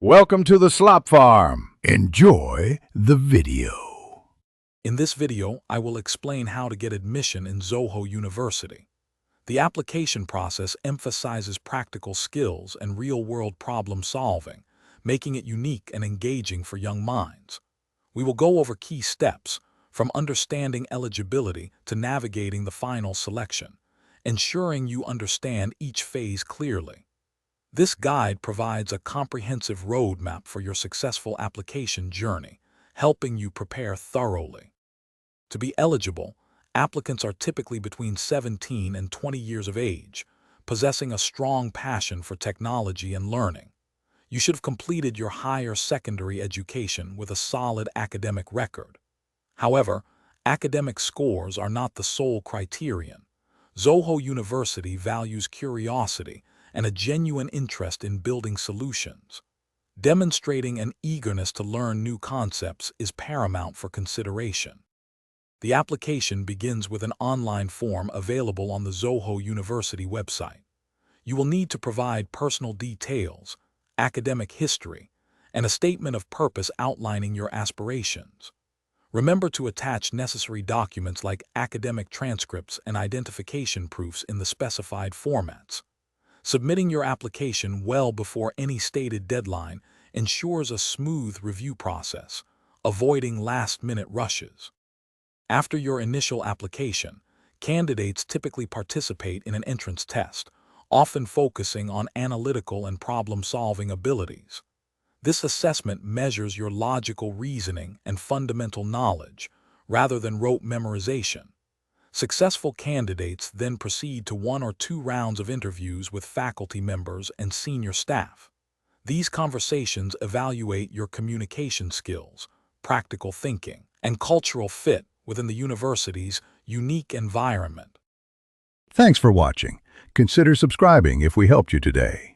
Welcome to the Slop Farm. Enjoy the video. In this video, I will explain how to get admission in Zoho University. The application process emphasizes practical skills and real-world problem solving, making it unique and engaging for young minds. We will go over key steps, from understanding eligibility to navigating the final selection, ensuring you understand each phase clearly. This guide provides a comprehensive roadmap for your successful application journey, helping you prepare thoroughly. To be eligible, applicants are typically between 17 and 20 years of age, possessing a strong passion for technology and learning. You should have completed your higher secondary education with a solid academic record. However, academic scores are not the sole criterion. Zoho University values curiosity and a genuine interest in building solutions. Demonstrating an eagerness to learn new concepts is paramount for consideration. The application begins with an online form available on the Zoho University website. You will need to provide personal details, academic history, and a statement of purpose outlining your aspirations. Remember to attach necessary documents like academic transcripts and identification proofs in the specified formats. Submitting your application well before any stated deadline ensures a smooth review process, avoiding last-minute rushes. After your initial application, candidates typically participate in an entrance test, often focusing on analytical and problem-solving abilities. This assessment measures your logical reasoning and fundamental knowledge, rather than rote memorization. Successful candidates then proceed to 1 or 2 rounds of interviews with faculty members and senior staff. These conversations evaluate your communication skills, practical thinking, and cultural fit within the university's unique environment. Thanks for watching. Consider subscribing if we helped you today.